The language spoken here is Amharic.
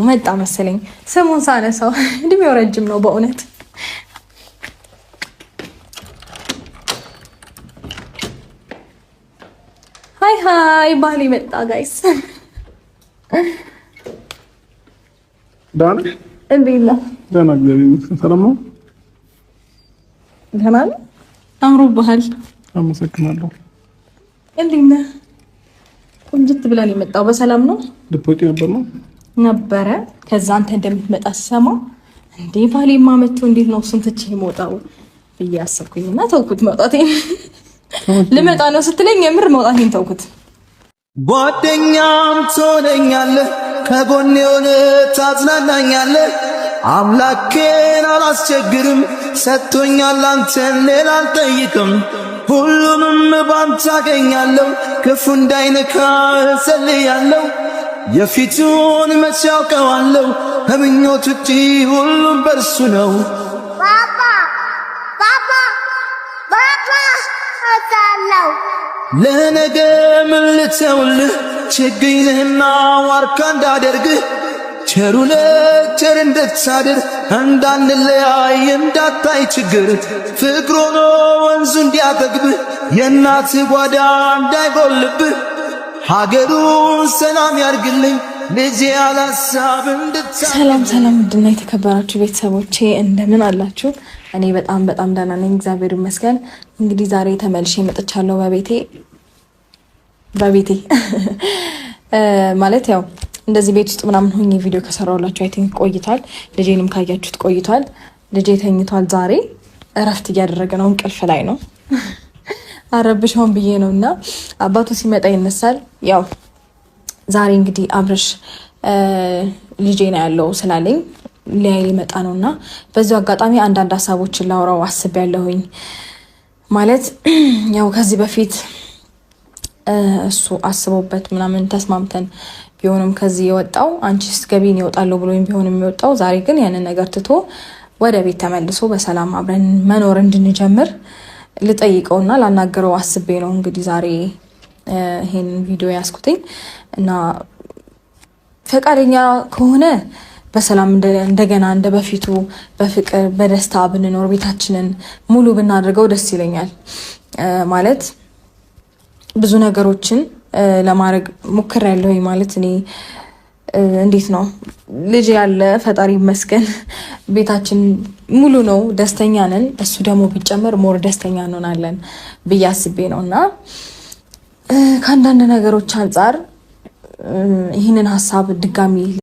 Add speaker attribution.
Speaker 1: መጣ መሰለኝ ስሙን ሳነሳው እድሜው ረጅም ነው በእውነት። ሃይ ባሊ መጣ ጋይስ።
Speaker 2: ዳን
Speaker 1: እንዴት ነህ?
Speaker 2: ደህና እግዚአብሔር ይመስገን። ሰላም ነው?
Speaker 1: ደህና ነህ? አምሮብሃል።
Speaker 2: አመሰግናለሁ።
Speaker 1: እንዴት ነህ? ቁንጅት ብለን የመጣው በሰላም ነው?
Speaker 2: ልትወጪ
Speaker 1: ነበረ። ከዛ አንተ እንደምትመጣ ስሰማ እንዴ ባሌማ መጥቶ እንዴት ነው ስንትቼ የምወጣው ብዬ አሰብኩኝና ተውኩት መውጣቴን። ልመጣ ነው ስትለኝ የምር መውጣቴን ተውኩት።
Speaker 3: ጓደኛም ትሆነኛለህ፣ ከጎኔ ሆነ ታጽናናኛለህ። አምላኬን አላስቸግርም፣ ሰጥቶኛል አንተን ሌላ አልጠይቅም። ሁሉንም ባንተ አገኛለሁ፣ ክፉ እንዳይነካ እጸልያለሁ። የፊቱን መቼ አውቀዋለሁ፣ ከምኞት ውጪ ሁሉም በርሱ ነው። ባባ እወጣለሁ። ለነገ ምን ልተውልህ፣ ችግኝ ነህና ዋርካ እንዳደርግህ። ቸሩ ለቸር እንድታድር እንዳንለያይ እንዳታይ ችግር። ፍቅር ሆኖ ወንዙ እንዲያጠግብህ የእናት ጓዳ እንዳይጎልብህ። ሀገሩን ሰላም ያርግልኝ ልጄ ያላሳብ
Speaker 1: ሰላም ሰላም፣ ውድና የተከበራችሁ ቤተሰቦቼ እንደምን አላችሁ? እኔ በጣም ደህና ነኝ፣ እግዚአብሔር ይመስገን። እንግዲህ ዛሬ ተመልሼ መጥቻለሁ በቤቴ ማለት ያው እንደዚህ ቤት ውስጥ ምናምን ሆኜ ቪዲዮ ከሰራሁላችሁ አይ ቲንክ ቆይቷል። ልጄንም ካያችሁት ቆይቷል። ልጄ ተኝቷል። ዛሬ እረፍት እያደረገ ነው፣ እንቅልፍ ላይ ነው። አረብሻውን ብዬ ነው እና አባቱ ሲመጣ ይነሳል። ያው ዛሬ እንግዲህ አብርሽ ልጄ ነው ያለው ስላለኝ ሊያይ ሊመጣ ነው እና በዚሁ አጋጣሚ አንዳንድ ሀሳቦችን ላውራው አስቤያለሁኝ። ማለት ያው ከዚህ በፊት እሱ አስቦበት ምናምን ተስማምተን ቢሆንም ከዚህ የወጣው አንቺስ ገቢን ይወጣለሁ ብሎ ቢሆንም የሚወጣው ዛሬ ግን ያንን ነገር ትቶ ወደ ቤት ተመልሶ በሰላም አብረን መኖር እንድንጀምር ልጠይቀውና ላናገረው አስቤ ነው እንግዲህ ዛሬ ይሄን ቪዲዮ ያስኩትኝ እና ፈቃደኛ ከሆነ በሰላም እንደገና እንደ በፊቱ በፍቅር በደስታ ብንኖር ቤታችንን ሙሉ ብናደርገው ደስ ይለኛል። ማለት ብዙ ነገሮችን ለማድረግ ሞክሬያለሁ። ማለት እኔ እንዴት ነው ልጅ ያለ ፈጣሪ ይመስገን ቤታችን ሙሉ ነው፣ ደስተኛ ነን። እሱ ደግሞ ቢጨመር ሞር ደስተኛ እንሆናለን ብዬ አስቤ ነው እና ከአንዳንድ ነገሮች አንጻር ይህንን ሀሳብ ድጋሚ